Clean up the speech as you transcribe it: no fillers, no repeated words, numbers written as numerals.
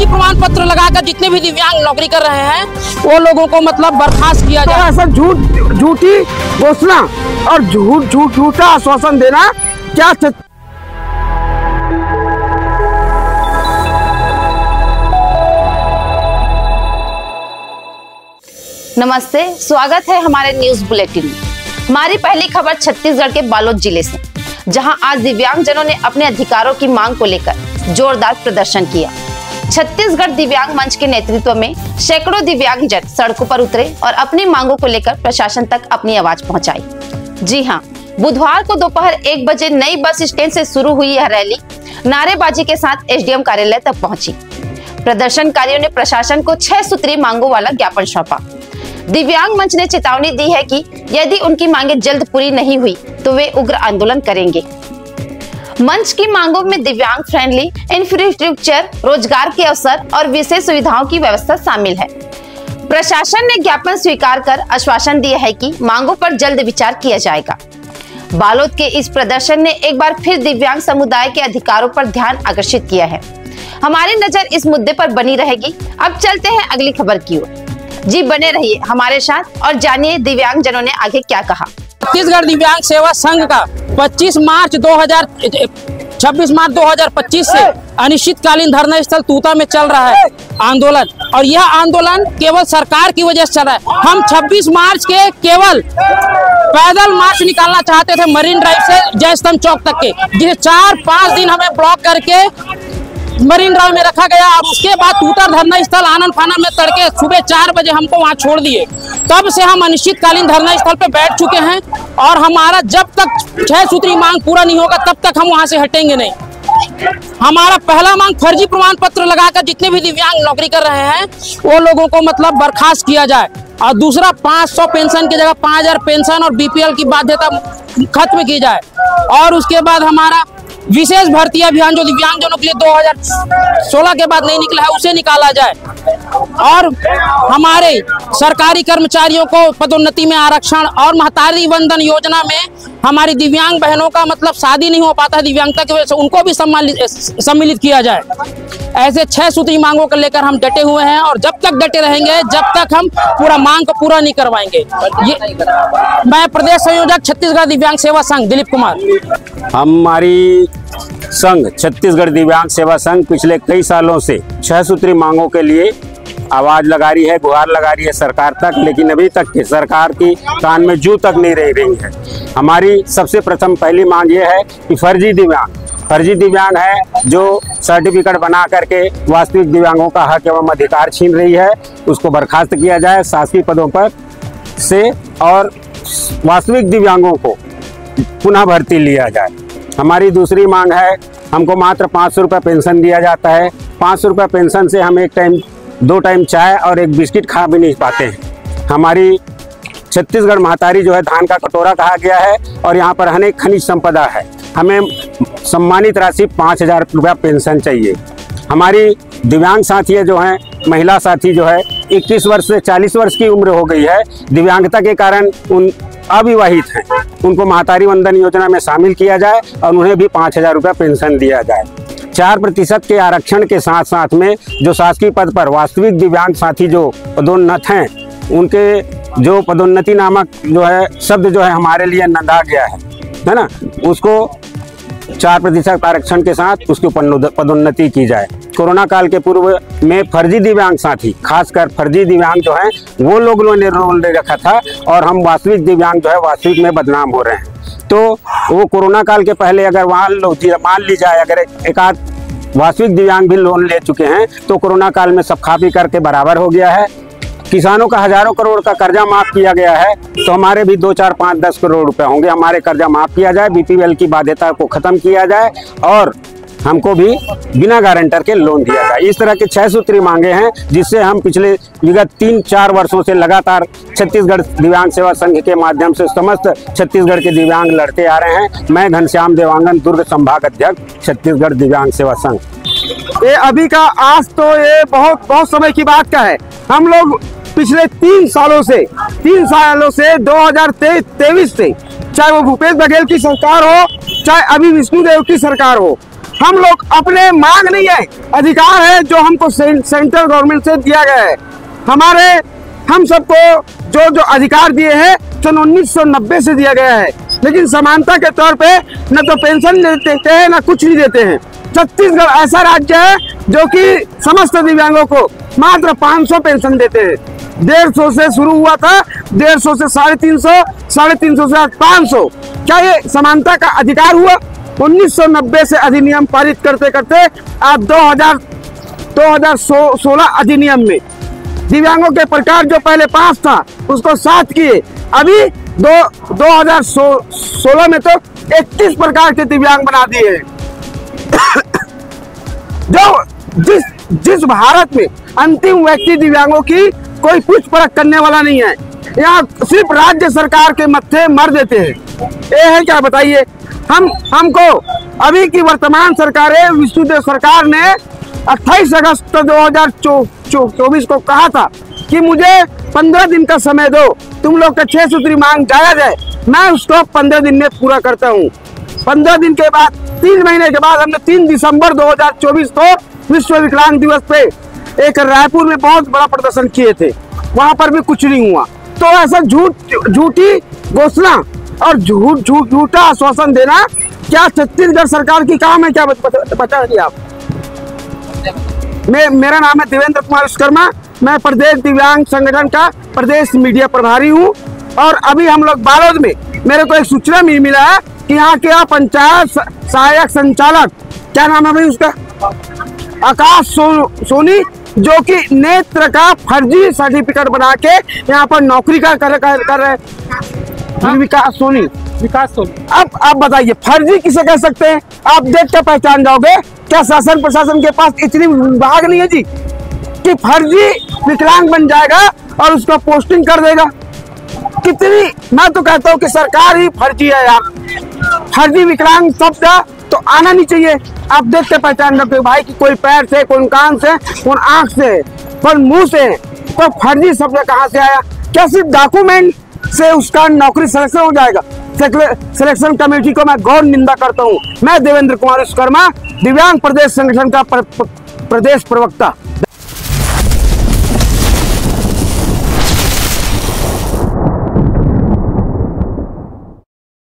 फर्जी प्रमाण पत्र लगाकर जितने भी दिव्यांग नौकरी कर रहे हैं वो लोगों को मतलब बर्खास्त किया जाए। सब झूठी घोषणा और झूठा आश्वासन देना क्या। नमस्ते, स्वागत है हमारे न्यूज बुलेटिन में। हमारी पहली खबर छत्तीसगढ़ के बालोद जिले से, जहां आज दिव्यांगजनों ने अपने अधिकारों की मांग को लेकर जोरदार प्रदर्शन किया। छत्तीसगढ़ दिव्यांग मंच के नेतृत्व में सैकड़ों दिव्यांगजन सड़कों पर उतरे और अपनी मांगों को लेकर प्रशासन तक अपनी आवाज पहुंचाई। जी हां, बुधवार को दोपहर 1 बजे नई बस स्टैंड से शुरू हुई यह रैली नारेबाजी के साथ एसडीएम कार्यालय तक पहुंची। प्रदर्शनकारियों ने प्रशासन को 6 सूत्री मांगों वाला ज्ञापन सौंपा। दिव्यांग मंच ने चेतावनी दी है कि यदि उनकी मांगे जल्द पूरी नहीं हुई तो वे उग्र आंदोलन करेंगे। मंच की मांगों में दिव्यांग फ्रेंडली इंफ्रास्ट्रक्चर, रोजगार के अवसर और विशेष सुविधाओं की व्यवस्था शामिल है। प्रशासन ने ज्ञापन स्वीकार कर आश्वासन दिया है कि मांगों पर जल्द विचार किया जाएगा। बालोद के इस प्रदर्शन ने एक बार फिर दिव्यांग समुदाय के अधिकारों पर ध्यान आकर्षित किया है। हमारी नजर इस मुद्दे पर बनी रहेगी। अब चलते हैं अगली खबर की ओर। जी बने रहिए हमारे साथ और जानिए दिव्यांगजनों ने आगे क्या कहा। छत्तीसगढ़ दिव्यांग सेवा संघ का 26 मार्च 2025 से अनिश्चितकालीन धरना स्थल तूता में चल रहा है आंदोलन, और यह आंदोलन केवल सरकार की वजह से चल रहा है। हम 26 मार्च के केवल पैदल मार्च निकालना चाहते थे मरीन ड्राइव से जय स्तंभ चौक तक के, जिसे 4-5 दिन हमें ब्लॉक करके मरीन ड्राइव में रखा गया। और उसके बाद तूता धरना स्थल आनंद फानन में तड़के सुबह 4 बजे हमको वहां छोड़ दिए। तब से हम अनिश्चितकालीन धरना स्थल पे बैठ चुके हैं और हमारा जब तक 6 सूत्री मांग पूरा नहीं होगा तब तक हम वहां से हटेंगे नहीं। हमारा पहला मांग फर्जी प्रमाण पत्र लगाकर जितने भी दिव्यांग नौकरी कर रहे हैं वो लोगों को मतलब बर्खास्त किया जाए, और दूसरा 500 पेंशन की जगह 5000 पेंशन और बीपीएल की बाध्यता खत्म की जाए। और उसके बाद हमारा विशेष भर्ती अभियान जो दिव्यांगजनों के लिए 2016 के बाद नहीं निकला है उसे निकाला जाए। और हमारे सरकारी कर्मचारियों को पदोन्नति में आरक्षण और महतारी वंदन योजना में हमारी दिव्यांग बहनों का मतलब शादी नहीं हो पाता है दिव्यांगता की वजह से, उनको भी सम्मिलित किया जाए। ऐसे 6 सूत्री मांगों को लेकर हम डटे हुए हैं और जब तक डटे रहेंगे जब तक हम पूरा मांग को पूरा नहीं करवाएंगे। ये मैं प्रदेश संयोजक छत्तीसगढ़ दिव्यांग सेवा संघ दिलीप कुमार। हमारी संघ छत्तीसगढ़ दिव्यांग सेवा संघ पिछले कई सालों से 6 सूत्री मांगों के लिए आवाज लगा रही है, गुहार लगा रही है सरकार तक, लेकिन अभी तक की सरकार की कान में जू तक नहीं रह रही है। हमारी सबसे प्रथम पहली मांग ये है कि फर्जी दिव्यांग है जो सर्टिफिकेट बना करके वास्तविक दिव्यांगों का हक एवं अधिकार छीन रही है, उसको बर्खास्त किया जाए शासकीय पदों पर से, और वास्तविक दिव्यांगों को पुनः भर्ती लिया जाए। हमारी दूसरी मांग है, हमको मात्र 500 रुपये पेंशन दिया जाता है। 500 रुपये पेंशन से हम 2 टाइम चाय और 1 बिस्किट खा भी नहीं पाते हैं। हमारी छत्तीसगढ़ महतारी जो है धान का कटोरा कहा गया है और यहाँ पर अनेक खनिज संपदा है। हमें सम्मानित राशि 5000 रुपया पेंशन चाहिए। हमारी दिव्यांग साथी जो हैं, महिला साथी जो है 21 वर्ष से 40 वर्ष की उम्र हो गई है, दिव्यांगता के कारण उन अविवाहित हैं, उनको महतारी वंदन योजना में शामिल किया जाए और उन्हें भी 5000 रुपया पेंशन दिया जाए। 4% के आरक्षण के साथ साथ में जो शासकीय पद पर वास्तविक दिव्यांग साथी जो पदोन्नत हैं, उनके जो पदोन्नति नामक जो है शब्द जो है हमारे लिए नंदा गया है ना, उसको 4% आरक्षण के साथ उसकी पदोन्नति की जाए। कोरोना काल के पूर्व में फर्जी दिव्यांग साथी, खासकर फर्जी दिव्यांग जो हैं वो लोगों ने रोल ले रखा था और हम वास्तविक दिव्यांग जो है वास्तविक में बदनाम हो रहे हैं। तो वो कोरोना काल के पहले अगर मान ली जाए अगर एक आध वास्तविक दिव्यांग भी लोन ले चुके हैं तो कोरोना काल में सब खा पी करके बराबर हो गया है। किसानों का हजारों करोड़ का कर्जा माफ किया गया है, तो हमारे भी 2, 4, 5, 10 करोड़ रुपए होंगे। हमारे कर्जा माफ किया जाए, बीपीएल की बाध्यता को खत्म किया जाए और हमको भी बिना गारंटर के लोन दिया जाए। इस तरह के 6 सूत्री मांगे हैं जिससे हम पिछले विगत 3-4 वर्षों से लगातार छत्तीसगढ़ दिव्यांग सेवा संघ के माध्यम से समस्त छत्तीसगढ़ के दिव्यांग लड़ते आ रहे हैं। मैं घनश्याम देवांगन, दुर्ग संभाग अध्यक्ष, छत्तीसगढ़ दिव्यांग सेवा संघ। ये अभी का आज तो ये बहुत समय की बात का है। हम लोग पिछले 3 सालों से 2023 से, चाहे वो भूपेश बघेल की सरकार हो चाहे अभी विष्णुदेव की सरकार हो, हम लोग अपने मांग नहीं है, अधिकार है जो हमको सेंट्रल गवर्नमेंट से दिया गया है। हम सबको जो अधिकार दिए हैं सन 1990 से दिया गया है, लेकिन समानता के तौर पे न तो पेंशन देते हैं न कुछ नहीं देते हैं। छत्तीसगढ़ ऐसा राज्य है जो कि समस्त दिव्यांगों को मात्र 500 पेंशन देते हैं। 150 से शुरू हुआ था, 150 से 350, 350 से 500। क्या ये समानता का अधिकार हुआ? 1990 से अधिनियम पारित करते करते आप 2016 अधिनियम में दिव्यांगों के प्रकार जो पहले 5 था उसको 7 किए। अभी 2016 में तो 31 प्रकार के दिव्यांग बना दिए हैं। जिस भारत में अंतिम व्यक्ति दिव्यांगों की कोई पूछ परख करने वाला नहीं है, यहाँ सिर्फ राज्य सरकार के मत्थे मर देते हैं। ये है क्या बताइए? हमको अभी की वर्तमान सरकारें, विष्णुदेव सरकार ने 28 अगस्त 2024 को कहा था कि मुझे 15 दिन का समय दो, तुम लोग का 6 सूत्री मांग जायज है, मैं उसको 15 दिन में पूरा करता हूँ। 15 दिन के बाद 3 महीने के बाद हमने 3 दिसंबर 2024 को विश्व विकलांग दिवस पे एक रायपुर में बहुत बड़ा प्रदर्शन किए थे, वहां पर भी कुछ नहीं हुआ। तो ऐसा झूठी घोषणा और झूठा आश्वासन देना क्या छत्तीसगढ़ सरकार की काम है? क्या बताइए आप। मेरा नाम है देवेंद्र कुमार विश्वकर्मा, मैं प्रदेश दिव्यांग संगठन का प्रदेश मीडिया प्रभारी हूँ। और अभी हम लोग बालोद में, मेरे को एक सूचना मिला है कि यहाँ के पंचायत सहायक संचालक, क्या नाम है भाई उसका, आकाश सोनी, जो कि नेत्र का फर्जी सर्टिफिकेट बना के यहाँ पर नौकरी कर रहे हैं। विकास सोनी। अब आप बताइए फर्जी किसे कह सकते हैं? आप देख के पहचान जाओगे। क्या शासन प्रशासन के पास इतनी विभाग नहीं है जी कि फर्जी विकलांग बन जाएगा और उसका पोस्टिंग कर देगा? कितनी, मैं तो कहता हूँ कि सरकार ही फर्जी है यार। फर्जी विकलांग शब्द तो आना नहीं चाहिए। आप देख के पहचान जाओगे भाई कि कोई पैर से, कोई कान से, कोई आंख से, कोई मुंह से, तो फर्जी शब्द कहाँ से आया? क्या सिर्फ डॉक्यूमेंट से उसका नौकरी सिलेक्शन हो जाएगा? सिलेक्शन कमेटी को मैं गौर निंदा करता हूँ। मैं देवेंद्र कुमार विश्वकर्मा, दिव्यांग प्रदेश संगठन का प्रदेश प्रवक्ता।